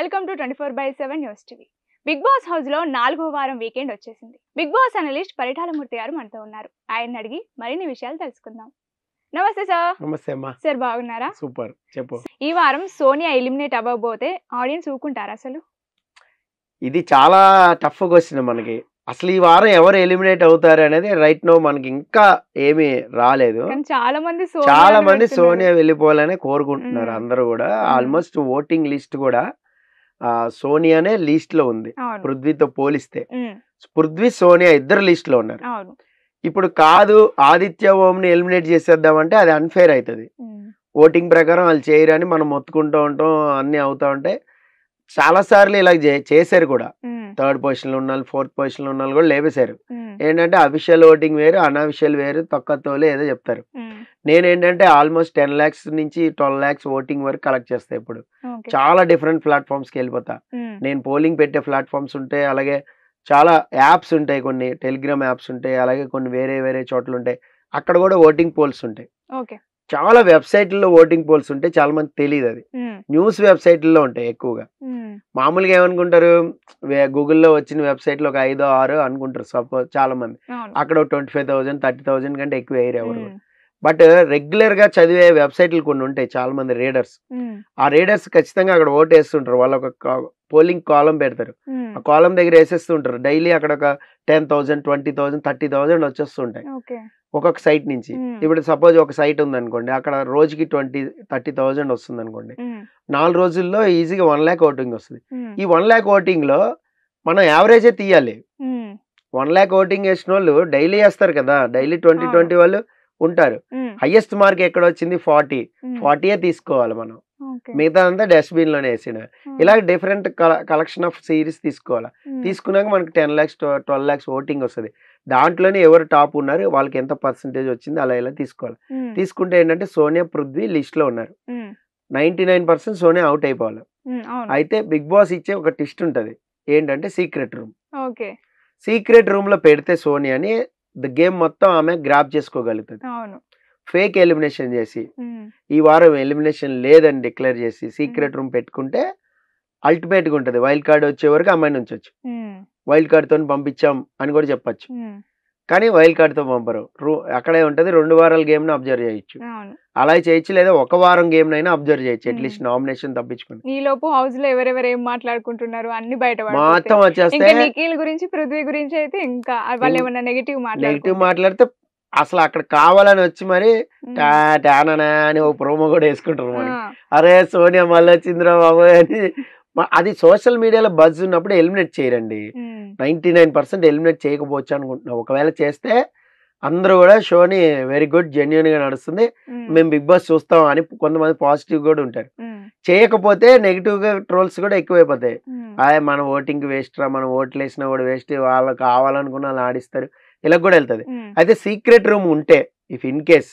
Welcome to 24/7 news TV. Bigg Boss house లో 4వ వారం వీకెండ్ వచ్చేసింది. బిగ్ బాస్ అనలిస్ట్ పరిటాలమూర్తి గారు మనతో ఉన్నారు. ఆయన అడిగి మరిన్ని విషయాలు తెలుసుకుందాం. నమస్తే సార్. నమస్తే అమ్మా. సార్ బాగున్నారా? సూపర్, చెప్పు. ఈ వారం సోనియా ఎలిమినేట్ అవ్వబోతే ఆడియన్స్ ఊకుంటారా అసలు? ఇది చాలా టఫ్ క్వశ్చన్ మనకి. అసలు ఈ వారం ఎవరు ఎలిమినేట్ అవుతారు అనేది రైట్ నో మనకి ఇంకా ఏమీ రాలేదు. చాలా మంది సోనియా వెళ్ళిపోవాలని కోరుకుంటున్నారు అందరూ కూడా. ఆల్మోస్ట్ ఓటింగ్ లిస్ట్ కూడా సోనియానే లిస్ట్ లో ఉంది పృథ్వీతో పోలిస్తే. పృథ్వీ సోనియా ఇద్దరు లిస్ట్ లో ఉన్నారు. ఇప్పుడు కాదు ఆదిత్య ఓంని ఎలిమినేట్ చేసేద్దామంటే అది అన్ఫేర్ అవుతుంది. ఓటింగ్ ప్రకారం వాళ్ళు చేయరని మనం మొత్తుకుంటూ ఉంటాం, అన్ని అవుతా ఉంటాయి. చాలా సార్లు ఇలా చేశారు కూడా. 3rd పొజిషన్ లో ఉన్న వాళ్ళు, 4th పొజిషన్ లో ఉన్న వాళ్ళు కూడా లేపేశారు. ఏంటంటే అఫీషియల్ ఓటింగ్ వేరు, అన్అఫీషియల్ వేరు, తొక్కతోలు ఏదో చెప్తారు. నేనేంటంటే ఆల్మోస్ట్ 10 lakhs నుంచి 12 lakhs ఓటింగ్ వరకు కలెక్ట్ చేస్తా. ఇప్పుడు చాలా డిఫరెంట్ ప్లాట్ఫామ్స్కి వెళ్ళిపోతా. నేను పోలింగ్ పెట్టే ప్లాట్ఫామ్స్ ఉంటాయి, అలాగే చాలా యాప్స్ ఉంటాయి, కొన్ని టెలిగ్రామ్ యాప్స్ ఉంటాయి, అలాగే కొన్ని వేరే చోట్ల ఉంటాయి. అక్కడ కూడా ఓటింగ్ పోల్స్ ఉంటాయి. చాలా వెబ్సైట్లలో ఓటింగ్ పోల్స్ ఉంటాయి. చాలా మంది తెలియదు, అది న్యూస్ వెబ్సైట్లలో ఉంటాయి ఎక్కువగా. మామూలుగా ఏమనుకుంటారు, గూగుల్లో వచ్చిన వెబ్సైట్లో ఒక 5-6 అనుకుంటారు సపోజ్ చాలా మంది. అక్కడ 25,000 30,000 కంటే ఎక్కువ వేయరు ఎవరు. బట్ రెగ్యులర్ గా చదివే వెబ్సైట్లు కొన్ని ఉంటాయి, చాలా మంది రీడర్స్. ఆ రీడర్స్ ఖచ్చితంగా అక్కడ ఓటు వేస్తుంటారు. వాళ్ళు ఒక పోలింగ్ కాలం పెడతారు, ఆ కాలం దగ్గర వేసేస్తుంటారు. డైలీ అక్కడ ఒక 10,000 20,000 30,000 వచ్చేస్తుంటాయి ఒక్కొక్క సైట్ నుంచి. ఇప్పుడు సపోజ్ ఒక సైట్ ఉంది అనుకోండి, అక్కడ రోజుకి 20-30,000 వస్తుంది అనుకోండి. 4 రోజుల్లో ఈజీగా 1 lakh ఓటింగ్ వస్తుంది. ఈ 1 lakh ఓటింగ్ లో మనం యావరేజే తీయాలి. 1 lakh ఓటింగ్ వేసిన వాళ్ళు డైలీ వేస్తారు కదా, డైలీ 20 వాళ్ళు ఉంటారు. హైయెస్ట్ మార్క్ ఎక్కడ వచ్చింది 40 తీసుకోవాలి మనం, మిగతా అంతా డస్ట్బిన్ లోనే వేసిన. ఇలా డిఫరెంట్ కలెక్షన్ ఆఫ్ సిరీస్ తీసుకోవాలి. తీసుకున్నాక మనకి 10 lakhs 12 lakhs ఓటింగ్ వస్తుంది. దాంట్లోనే ఎవరు టాప్ ఉన్నారు, వాళ్ళకి ఎంత పర్సెంటేజ్ వచ్చింది, అలా ఇలా తీసుకోవాలి. తీసుకుంటే ఏంటంటే సోనియా పృథ్వీ లిస్ట్ లో ఉన్నారు. 99% సోనియా అవుట్ అయిపోవాలి. అయితే బిగ్ బాస్ ఇచ్చే ఒక ట్విస్ట్ ఉంటది, ఏంటంటే సీక్రెట్ రూమ్. సీక్రెట్ రూమ్ లో పెడితే సోనియాని ద గేమ్ మొత్తం ఆమె గ్రాప్ చేసుకోగలుగుతుంది. ఫేక్ ఎలిమినేషన్ చేసి ఈ వారం ఎలిమినేషన్ లేదని డిక్లేర్ చేసి సీక్రెట్ రూమ్ పెట్టుకుంటే అల్టిమేట్ గా ఉంటది. వైల్డ్ కార్డ్ వచ్చే వరకు అమ్మాయిని ఉంచొచ్చు. వైల్డ్ కార్డ్ తో పంపించాం అని కూడా చెప్పచ్చు, కానీ వైల్డ్ కార్డ్ తో పంపరు. అక్కడే ఉంటది. 2 వారాల గేమ్ ను అబ్జర్వ్ చేయొచ్చు, అలా చేయొచ్చు. లేదా 1 వారం గేమ్ నైనా అబ్జర్వ్ చేయొచ్చు, అట్లీస్ట్ నామినేషన్ తప్పించుకుని. ఈ లోపు హౌస్ లో ఎవరెవరు ఏం మాట్లాడుకుంటున్నారు అన్ని బయట మొత్తం వచ్చేస్తే నిఖిల్ గురించి, పృథ్వీ గురించి అయితే ఇంకా వాళ్ళు ఏమన్నా నెగిటివ్ మాట్లాడితే అసలు అక్కడ కావాలని వచ్చి మరి టానా అని ఒక ప్రోమో కూడా వేసుకుంటారు. మరి అరే సోనియా మళ్ళీ వచ్చిందిరా బాబు అని. అది సోషల్ మీడియాలో బజ్ ఉన్నప్పుడు ఎలిమినేట్ చేయరండి. 99% ఎలిమినేట్ చేయకపోవచ్చు అనుకుంటున్నాం. ఒకవేళ చేస్తే అందరూ కూడా షోని వెరీ గుడ్, జెన్యున్ గా నడుస్తుంది, మేము బిగ్ బాస్ చూస్తాం అని కొంతమంది పాజిటివ్ కూడా ఉంటారు. చేయకపోతే నెగిటివ్ గా ట్రోల్స్ కూడా ఎక్కువైపోతాయి. మన ఓటింగ్ వేస్ట్ రా, మనం ఓట్లు వేసినా కూడా వేస్ట్, వాళ్ళు కావాలనుకున్న వాళ్ళు ఆడిస్తారు, ఇలా కూడా వెళ్తుంది. అయితే సీక్రెట్ రూమ్ ఉంటే ఇఫ్ ఇన్ కేస్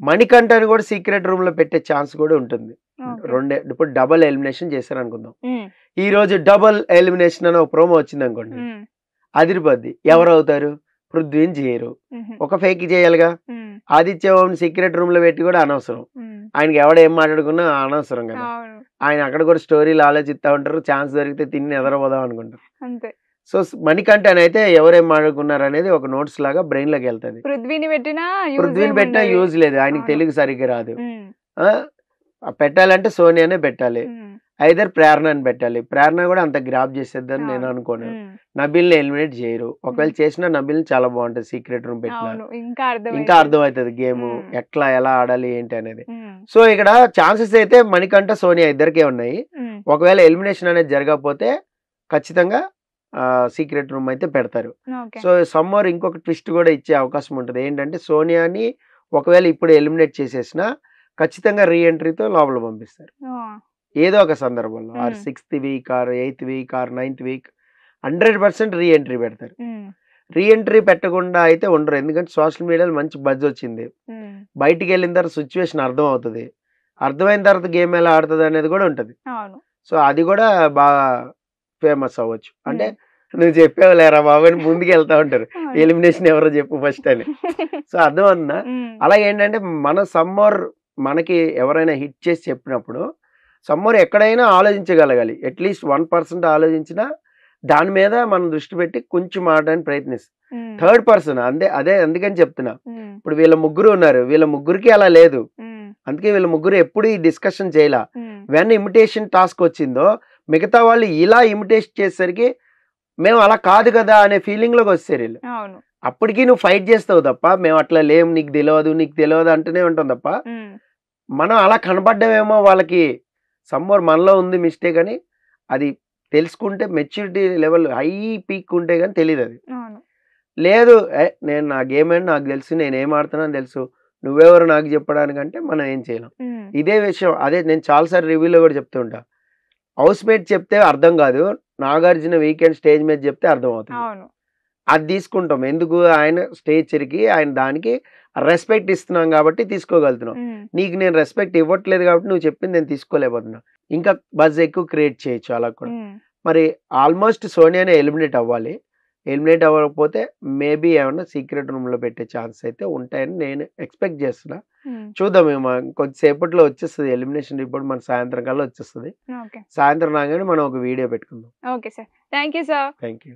మణికంఠని కూడా సీక్రెట్ రూమ్ లో పెట్టే ఛాన్స్ కూడా ఉంటుంది. ఇప్పుడు డబుల్ ఎలిమినేషన్ చేశారు అనుకుందాం. ఈ రోజు డబుల్ ఎలిమినేషన్ అని ఒక ప్రోమో వచ్చింది అనుకోండి, అదిరిపోద్ది. ఎవరు అవుతారు? పృథ్వీని చేయరు, ఒక ఫేక్ చేయాలిగా. ఆదిత్య ఓం సీక్రెట్ రూమ్ లో పెట్టి కూడా అనవసరం, ఆయనకి ఎవడ ఏం మాట్లాడుకున్నా అనవసరం కదా. ఆయన అక్కడ కూడా స్టోరీలు ఆలోచిస్తూ ఉంటారు, ఛాన్స్ దొరికితే తిని ఎదరపోదాం అనుకుంటారు. సో మణికంఠ అయితే ఎవరేం మాట్లాడుకున్నారు అనేది ఒక నోట్స్ లాగా బ్రెయిన్ లోకి వెళ్తుంది. పృథ్వీని పెట్టినా యూజ్ లేదు, ఆయనకి తెలుగు సరిగ్గా రాదు. పెట్టాలంటే సోనియానే పెట్టాలి, ఐదర్ ప్రేరణ అని పెట్టాలి. ప్రేరణ కూడా అంత గ్రాప్ చేసేద్దని నేను అనుకోను. నబిల్ ని ఎలిమినేట్ చేయరు. ఒకవేళ చేసినా నబిల్ చాలా బాగుంటది సీక్రెట్ రూమ్ పెట్టినా, ఇంకా అర్థమవుతుంది గేమ్ ఎలా ఆడాలి ఏంటి అనేది. సో ఇక్కడ ఛాన్సెస్ అయితే మణికంఠ సోనియా ఇద్దరికే ఉన్నాయి. ఒకవేళ ఎలిమినేషన్ అనేది జరగకపోతే ఖచ్చితంగా సీక్రెట్ రూమ్ అయితే పెడతారు. సో సమ్మర్ ఇంకొక ట్విస్ట్ కూడా ఇచ్చే అవకాశం ఉంటుంది. ఏంటంటే సోనియాని ఒకవేళ ఇప్పుడు ఎలిమినేట్ చేసేసినా ఖచ్చితంగా రీఎంట్రీతో లోపల పంపిస్తారు ఏదో ఒక సందర్భంలో. 6th week 8th week 9th week 100% reentry పెడతారు. రీఎంట్రీ పెట్టకుండా అయితే ఉండరు, ఎందుకంటే సోషల్ మీడియాలో మంచి బజ్ వచ్చింది. బయటికి వెళ్ళిన తర్వాత సిచ్యువేషన్ అర్థం అవుతుంది, అర్థమైన తర్వాత గేమ్ ఎలా ఆడుతుంది అనేది కూడా ఉంటుంది. సో అది కూడా బాగా ఫేమస్ అవ్వచ్చు. అంటే నువ్వు చెప్పావు లేరా బాబు అని ముందుకు వెళ్తా ఉంటారు, ఎలిమినేషన్ ఎవరో చెప్పు ఫస్ట్ అని. సో అర్థం అవుతుందా? అలాగే ఏంటంటే మన సమ్మర్ మనకి ఎవరైనా హిట్ చేసి చెప్పినప్పుడు సమ్మర్ ఎక్కడైనా ఆలోచించగలగాలి. అట్లీస్ట్ 1% ఆలోచించినా దాని మీద మనం దృష్టి పెట్టి కొంచెం మారడానికి ప్రయత్నిస్తాం. థర్డ్ పర్సన్ అదే అందుకని చెప్తున్నా. ఇప్పుడు వీళ్ళ ముగ్గురు ఉన్నారు, వీళ్ళ ముగ్గురికి అలా లేదు. అందుకే వీళ్ళ ముగ్గురు ఎప్పుడు ఈ డిస్కషన్ చేయలా. వెన్ ఇమిటేషన్ టాస్క్ వచ్చిందో మిగతా వాళ్ళు ఇలా ఇమిటేషన్ చేసేసరికి మేము అలా కాదు కదా అనే ఫీలింగ్ లోకి వస్తారు వీళ్ళు. అప్పటికి నువ్వు ఫైట్ చేస్తావు తప్ప మేము అట్లా లేం, నీకు తెలియదు అంటూనే ఉంటాం తప్ప మనం అలా కనపడ్డామేమో వాళ్ళకి సమ్మోర్ మనలో ఉంది మిస్టేక్ అని అది తెలుసుకుంటే మెచ్యూరిటీ లెవెల్ హై పీక్ ఉంటే కానీ తెలియదు. అది లేదు నేను నా గేమ్ అని నాకు తెలుసు, నేను ఏం ఆడుతున్నాను తెలుసు, నువ్వెవరు నాకు చెప్పడానికంటే మనం ఏం చేయలేం. ఇదే విషయం అదే నేను చాలాసార్లు రివ్యూలో కూడా చెప్తుంటా. హౌస్ మేట్ చెప్తే అర్థం కాదు, నాగార్జున వీకెండ్ స్టేజ్ మీద చెప్తే అర్థం అవుతుంది. అది తీసుకుంటాం. ఎందుకు? ఆయన స్టేజ్ చెరికి ఆయన దానికి రెస్పెక్ట్ ఇస్తున్నాం కాబట్టి తీసుకోగలుగుతున్నాం. నీకు నేను రెస్పెక్ట్ ఇవ్వట్లేదు కాబట్టి నువ్వు చెప్పింది నేను తీసుకోలేకపోతున్నా. ఇంకా బజ్ ఎక్కువ క్రియేట్ చేయొచ్చు అలా కూడా. మరి ఆల్మోస్ట్ సోనియానే ఎలిమినేట్ అవ్వాలి. ఎలిమినేట్ అవ్వకపోతే మేబీ ఏమన్నా సీక్రెట్ రూమ్ లో పెట్టే ఛాన్స్ అయితే ఉంటాయని నేను ఎక్స్పెక్ట్ చేస్తున్నా. చూద్దాం. మేము కొద్దిసేపట్లో వచ్చేస్తుంది ఎలిమినేషన్ రిపోర్ట్, మన సాయంత్రం కల్లా వచ్చేస్తుంది. సాయంత్రం రాగానే మనం ఒక వీడియో పెట్టుకుందాం. Okay sir, thank you sir. Thank you.